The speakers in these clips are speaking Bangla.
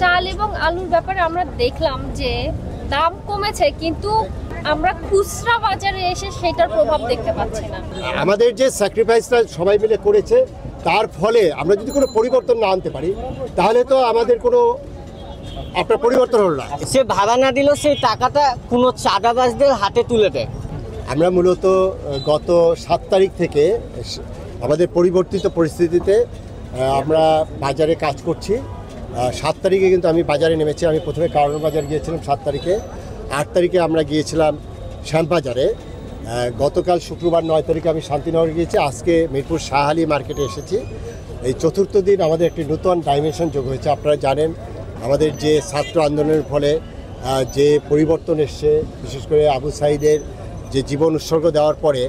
চাল এবং আলুর ব্যাপারে আমরা দেখলাম যে দাম কমেছে, কিন্তু আমরা খুচরা বাজারে এসে সেটার প্রভাব দেখতে পাচ্ছি না। আমাদের যে স্যাক্রিফাইসটা সবাই মিলে করেছে তার ফলে আমরা যদি কোনো পরিবর্তন না আনতে পারি তাহলে তো আমাদের কোনো আপনার পরিবর্তন হলো না। সে ভাড়া না দিলেও সেই টাকাটা কোনো চাঁদাবাজদের হাতে তুলে দেয়। আমরা মূলত গত 7 তারিখ থেকে আমাদের পরিবর্তিত পরিস্থিতিতে আমরা বাজারে কাজ করছি। 7 তারিখে কিন্তু আমি বাজারে নেমেছি। আমি প্রথমে কারণ বাজার গিয়েছিলাম 7 তারিখে, 8 তারিখে আমরা গিয়েছিলাম শ্যামবাজারে, গতকাল শুক্রবার 9 তারিখে আমি শান্তিনগর গিয়েছি, আজকে মিরপুর শাহালি মার্কেটে এসেছি। এই চতুর্থ দিন আমাদের একটি নতুন ডাইমেনশন যোগ হয়েছে। আপনারা জানেন আমাদের যে ছাত্র আন্দোলনের ফলে যে পরিবর্তন এসছে, বিশেষ করে আবু সাঈদের যে জীবন উৎসর্গ দেওয়ার পরে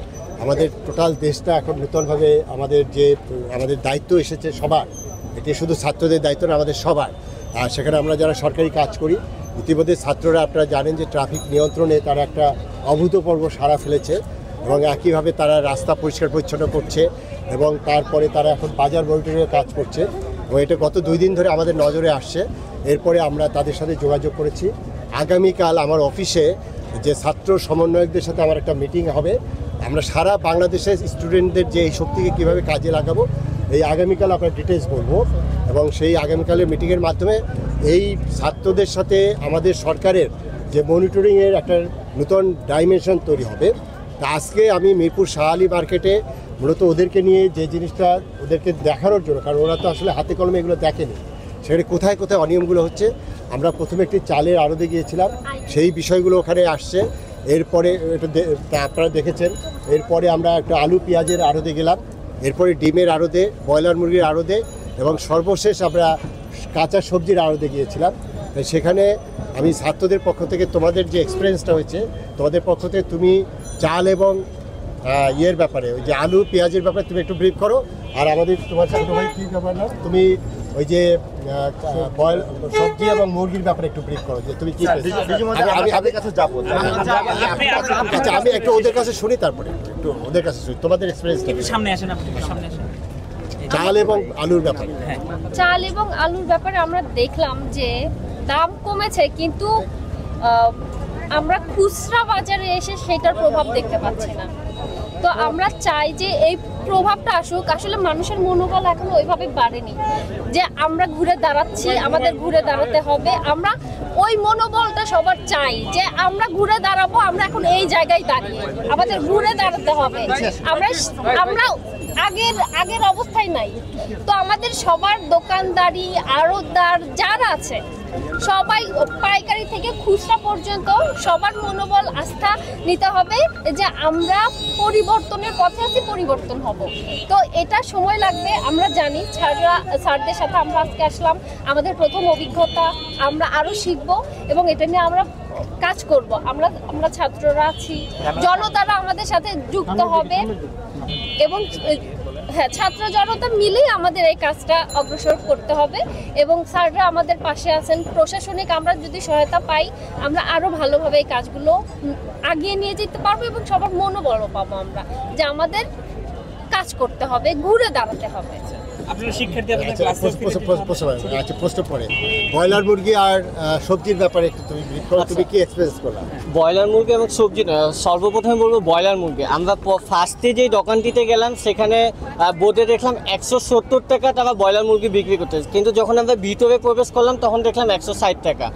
আমাদের টোটাল দেশটা এখন নতুনভাবে আমাদের দায়িত্ব এসেছে সবার। এটি শুধু ছাত্রদের দায়িত্ব না, আমাদের সবার। আর সেখানে আমরা যারা সরকারি কাজ করি, ইতিমধ্যে ছাত্ররা আপনারা জানেন যে ট্রাফিক নিয়ন্ত্রণে তারা একটা অভূতপূর্ব সাড়া ফেলেছে এবং একইভাবে তারা রাস্তা পরিষ্কার পরিচ্ছন্ন করছে এবং তারপরে তারা এখন বাজার মনিটরিংয়ের কাজ করছে এবং এটা গত 2 দিন ধরে আমাদের নজরে আসছে। এরপরে আমরা তাদের সাথে যোগাযোগ করেছি। আগামীকাল আমার অফিসে যে ছাত্র সমন্বয়কদের সাথে আমার একটা মিটিং হবে। আমরা সারা বাংলাদেশের স্টুডেন্টদের যে এই শক্তিকে কীভাবে কাজে লাগাবো এই আগামীকাল আপনার ডিটেলস বলবো এবং সেই আগামীকালের মিটিংয়ের মাধ্যমে এই ছাত্রদের সাথে আমাদের সরকারের যে মনিটরিংয়ের একটা নতুন ডাইমেনশন তৈরি হবে। তা আজকে আমি মিরপুর শাহালি মার্কেটে মূলত ওদেরকে নিয়ে যে জিনিসটা ওদেরকে দেখানোর জন্য, কারণ ওরা তো আসলে হাতে কলমে এগুলো দেখেনি, সেখানে কোথায় কোথায় অনিয়মগুলো হচ্ছে। আমরা প্রথমে একটি চালের আড়তে গিয়েছিলাম, সেই বিষয়গুলো ওখানে আসছে। এরপরে এটা আপনারা দেখেছেন। এরপরে আমরা একটা আলু পেঁয়াজের আড়তে গেলাম, এরপরে ডিমের আড়তে, ব্রয়লার মুরগির আড়তে এবং সর্বশেষ আমরা কাঁচা সবজির আড়তে গিয়েছিলাম। সেখানে আমি ছাত্রদের পক্ষ থেকে তোমাদের যে এক্সপিরিয়েন্সটা হয়েছে, তোমাদের পক্ষ থেকে তুমি চাল এবং ইয়ের ব্যাপারে, ওই যে আলু পেঁয়াজের ব্যাপারে তুমি একটু ব্রিফ করো। আর আমাদের তোমার ছোটো ভাই কী ব্যাপার না, তুমি ওই যে সবজি এবং মুরগির ব্যাপারে একটু ব্রিফ করো যে তুমি কি। আচ্ছা, আমি একটু ওদের কাছে শুনি, তারপরে একটু ওদের কাছে শুনি তোমাদের এক্সপিরিয়েন্সটা। সামনে আসেন, আপনি সামনে আসেন। চাল এবং আলুর ব্যাপারে চাল এবং আলুর ব্যাপারে আমরা দেখলাম যে দাম কমেছে, কিন্তু আমরা খুচরা বাজারে এসে সেটার প্রভাব দেখতে পাচ্ছি না। তো আমরা চাই যে এই প্রভাবটা আসুক। আসলে মানুষের মনোবল এখন ওইভাবে বাড়েনি যে আমরা ঘুরে দাঁড়াচ্ছি, আমাদের ঘুরে দাঁড়াতে হবে। আমরা ওই মনোবলটা সবার চাই যে আমরা ঘুরে দাঁড়াবো, আমরা এখন এই জায়গায় দাঁড়িয়ে আমাদের ঘুরে দাঁড়াতে হবে। আমরা আগের অবস্থায় নাই। তো আমাদের সবার দোকানদারি, আড়তদার যারা আছে সবাই, পাইকারি থেকে খুচরা পর্যন্ত সবার মনোবল আস্থা নিতে হবে যে আমরা পরিবর্তনের পথে আছি, পরিবর্তন হব। তো এটা সময় লাগবে, আমরা জানি। স্যারদের সাথে আমরা আজকে আসলাম, আমাদের প্রথম অভিজ্ঞতা, আমরা আরও শিখবো এবং এটা নিয়ে আমরা কাজ করব। আমরা ছাত্ররা আছি, জনতারা আমাদের সাথে যুক্ত হবে এবং হ্যাঁ, ছাত্র জনতা মিলেই আমাদের এই কাজটা অগ্রসর করতে হবে এবং স্যাররা আমাদের পাশে আছেন। প্রশাসনিক আমরা যদি সহায়তা পাই, আমরা আরও ভালোভাবে এই কাজগুলো আগিয়ে নিয়ে যেতে পারবো এবং সবার মনোবলও পাবো আমরা যে আমাদের কাজ করতে হবে, ঘুরে দাঁড়াতে হবে। প্রশ্ন পড়ে ব্রয়লার মুরগি আর সবজির ব্যাপারে তুমি কি এক্সপিরিয়েন্স করলা? ব্রয়লার মুরগি এবং সবজি, সর্বপ্রথমে বলবো ব্রয়লার মুরগি। আমরা ফার্স্টে যেই দোকানটিতে গেলাম সেখানে বোর্ডে দেখলাম 170 টাকা তারা ব্রয়লার মুরগি বিক্রি করতেছে, কিন্তু যখন আমরা ভিতরে প্রবেশ করলাম তখন দেখলাম 160 টাকা।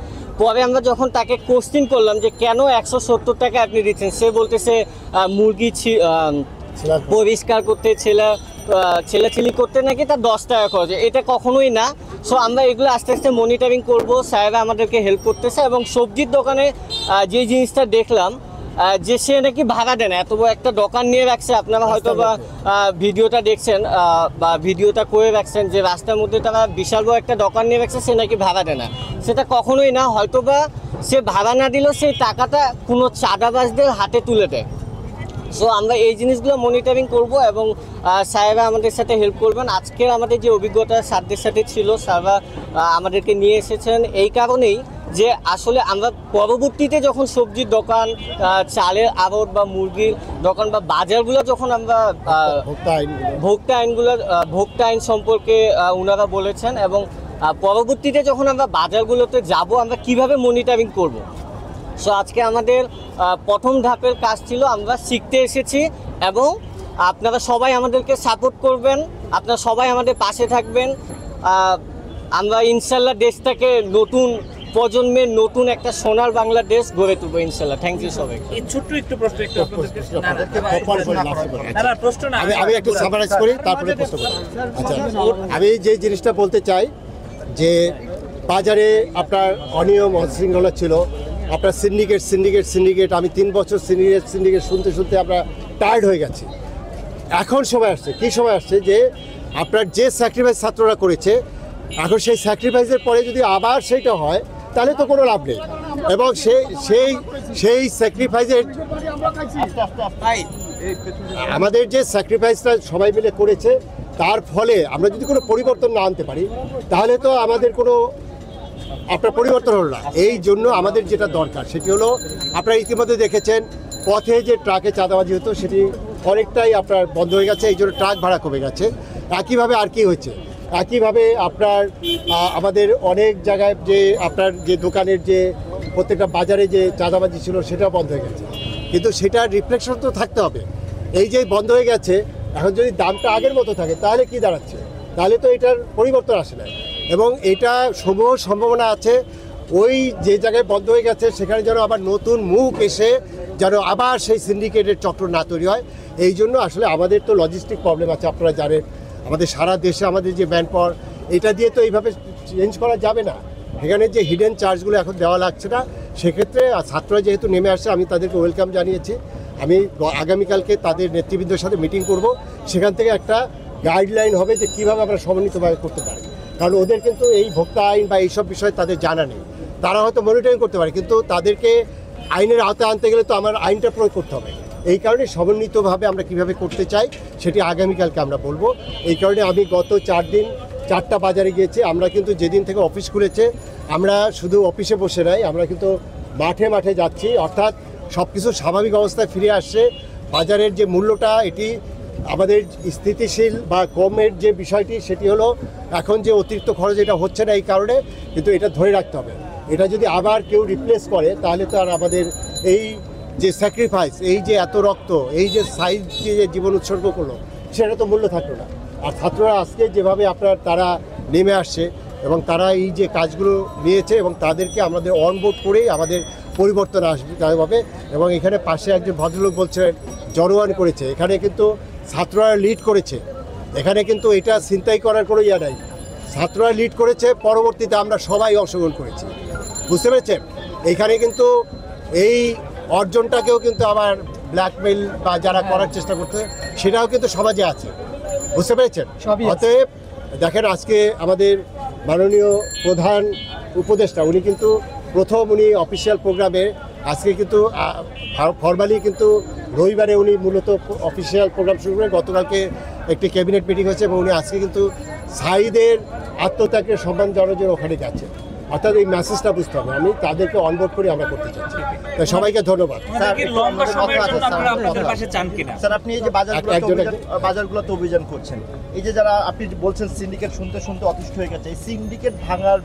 পরে আমরা যখন তাকে কোশ্চেন করলাম যে কেন 170 টাকা আপনি দিচ্ছেন, সে বলতেছে মুরগি পরিষ্কার করতে, ছেলেছিলি করতে নাকি তার 10 টাকা খরচ। এটা কখনোই না। সো আমরা এগুলো আস্তে আস্তে মনিটরিং করব, স্যাররা আমাদেরকে হেল্প করতেছে। এবং সবজির দোকানে যে জিনিসটা দেখলাম যে সে নাকি ভাড়া দেয় না, এত বড় একটা দোকান নিয়ে রাখছে। আপনারা হয়তো বা ভিডিওটা দেখছেন বা ভিডিওটা করে রাখছেন যে রাস্তার মধ্যে তারা বিশাল বড় একটা দোকান নিয়ে রাখছে, সে নাকি ভাড়া দেয় না। সেটা কখনোই না। হয়তো বা সে ভাড়া না দিলেও সেই টাকাটা কোনো চাঁদাবাজদের হাতে তুলে দেয়। সো আমরা এই জিনিসগুলো মনিটরিং করব এবং স্যাররা আমাদের সাথে হেল্প করবেন। আজকের আমাদের যে অভিজ্ঞতা স্যারদের সাথে ছিল, স্যাররা আমাদেরকে নিয়ে এসেছেন এই কারণেই যে আসলে আমরা পরবর্তীতে যখন সবজির দোকান, চালের আড়ত বা মুরগির দোকান বা বাজারগুলো যখন আমরা ভোক্তা আইন সম্পর্কে ওনারা বলেছেন এবং পরবর্তীতে যখন আমরা বাজারগুলোতে যাব আমরা কিভাবে মনিটরিং করব। সো আজকে আমাদের প্রথম ধাপের কাজ ছিল, আমরা শিখতে এসেছি এবং আপনারা সবাই আমাদেরকে সাপোর্ট করবেন, আপনারা সবাই আমাদের পাশে থাকবেন। আমরা ইনশাল্লাহ দেশটাকে নতুন প্রজন্মের নতুন একটা সোনার বাংলাদেশ গড়ে তুলবো ইনশাল্লাহ। থ্যাংক ইউ সবাই। এই ছোট্ট একটু প্রশ্ন একটু আপনাদেরকে প্রশ্ন না আমি একটু সামারাইজ করি তারপরে প্রশ্ন করি। আচ্ছা, আমি যে জিনিসটা বলতে চাই যে বাজারে আপনার অনিয়ম অশৃঙ্খলা ছিল, আপনার সিন্ডিকেট আমি 3 বছর সিন্ডিকেট শুনতে আমরা টায়ার্ড হয়ে গেছি। এখন সময় আসছে, কি সময় আসছে যে আপনার যে স্যাক্রিফাইস ছাত্ররা করেছে, এখন সেই স্যাক্রিফাইসের পরে যদি আবার সেইটা হয় তাহলে তো কোনো লাভ নেই। এবং সেই স্যাক্রিফাইসের আমাদের যে স্যাক্রিফাইসটা সবাই মিলে করেছে তার ফলে আমরা যদি কোনো পরিবর্তন না আনতে পারি তাহলে তো আমাদের কোনো আপনার পরিবর্তন হলো না। এই জন্য আমাদের যেটা দরকার সেটি হলো, আপনারা ইতিমধ্যে দেখেছেন পথে যে ট্রাকে চাঁদাবাজি হতো সেটি অনেকটাই আপনার বন্ধ হয়ে গেছে, এই জন্য ট্রাক ভাড়া কমে গেছে। একইভাবে আর কি হচ্ছে, একইভাবে আপনার আমাদের অনেক জায়গায় যে আপনার যে দোকানের যে প্রত্যেকটা বাজারে যে চাঁদাবাজি ছিল সেটাও বন্ধ হয়ে গেছে, কিন্তু সেটার রিফ্লেকশন তো থাকতে হবে। এই যে বন্ধ হয়ে গেছে, এখন যদি দামটা আগের মতো থাকে তাহলে কি দাঁড়াচ্ছে, তাহলে তো এটার পরিবর্তন আসে না। এবং এটা সমূহ সম্ভাবনা আছে ওই যে জায়গায় বন্ধ হয়ে গেছে সেখানে যেন আবার নতুন মুখ এসে যেন আবার সেই সিন্ডিকেটের চক্র না তৈরি হয়। এই জন্য আসলে আমাদের তো লজিস্টিক প্রবলেম আছে, আপনারা জানেন আমাদের সারা দেশে আমাদের যে ম্যান পাওয়ার, এটা দিয়ে তো এইভাবে চেঞ্জ করা যাবে না। এখানে যে হিডেন চার্জগুলো এখন দেওয়া লাগছে না, সেক্ষেত্রে ছাত্ররা যেহেতু নেমে আসছে আমি তাদেরকে ওয়েলকাম জানিয়েছি। আমি আগামীকালকে তাদের নেতৃবৃন্দের সাথে মিটিং করব, সেখান থেকে একটা গাইডলাইন হবে যে কীভাবে আমরা সমন্বিতভাবে করতে পারি। কারণ ওদের কিন্তু এই ভোক্তা আইন বা এইসব বিষয়ে তাদের জানা নেই। তারা হয়তো মনিটরিং করতে পারে, কিন্তু তাদেরকে আইনের আওতায় আনতে গেলে তো আমার আইনটা প্রয়োগ করতে হবে। এই কারণে সমন্বিতভাবে আমরা কিভাবে করতে চাই সেটি আগামীকালকে আমরা বলবো। এই কারণে আমি গত 4 দিন 4টা বাজারে গিয়েছি। আমরা কিন্তু যেদিন থেকে অফিস খুলেছে আমরা শুধু অফিসে বসে নাই, আমরা কিন্তু মাঠে মাঠে যাচ্ছি, অর্থাৎ সব কিছু স্বাভাবিক অবস্থায় ফিরে আসছে। বাজারের যে মূল্যটা এটি আমাদের স্থিতিশীল বা কমের যে বিষয়টি সেটি হলো এখন যে অতিরিক্ত খরচ এটা হচ্ছে না এই কারণে, কিন্তু এটা ধরে রাখতে হবে। এটা যদি আবার কেউ রিপ্লেস করে তাহলে তো আর আমাদের এই যে স্যাক্রিফাইস, এই যে এত রক্ত, এই যে সাইজ দিয়ে যে জীবন উৎসর্গ করলো সেটা তো মূল্য থাকলো না। আর ছাত্ররা আজকে যেভাবে আপনার তারা নেমে আসছে এবং তারা এই যে কাজগুলো নিয়েছে এবং তাদেরকে আমাদের অনবোর্ড করেই আমাদের পরিবর্তন আসবে তাইভাবে। এবং এখানে পাশে একজন ভদ্রলোক বলছেন জনগণ করেছে, এখানে কিন্তু ছাত্ররা লিড করেছে, এখানে কিন্তু এটা ছিনতাই করার কোনো ইয়া নাই। ছাত্ররা লিড করেছে, পরবর্তীতে আমরা সবাই অংশগ্রহণ করেছি, বুঝতে পেরেছেন। এইখানে কিন্তু এই অর্জনটাকেও কিন্তু আবার ব্ল্যাকমেইল বা যারা করার চেষ্টা করতে সেটাও কিন্তু সমাজে আছে, বুঝতে পেরেছেন। অতএব দেখেন আজকে আমাদের মাননীয় প্রধান উপদেষ্টা উনি কিন্তু উনি অফিসিয়াল প্রোগ্রামে আজকে কিন্তু ফরমালি কিন্তু রবিবারে উনি মূলত অফিসিয়াল প্রোগ্রাম শুরু করে গতকালকে একটি ক্যাবিনেট মিটিং হয়েছে এবং উনি আজকে কিন্তু সাঈদের আত্মত্যাগের সম্মান জানানোর জন্য ওখানে যাচ্ছে। অর্থাৎ এই মেসেজটা বুঝতে হবে, আমি তাদেরকে অনবোর্ড করে আমরা করতে চাচ্ছি। তাই সবাইকে ধন্যবাদ। স্যার, আপনি এই যে বাজারগুলোতে অভিযান করছেন, এই যে যারা আপনি বলছেন সিন্ডিকেট শুনতে অতিষ্ঠ হয়ে গেছে, এই সিন্ডিকেট ভাঙার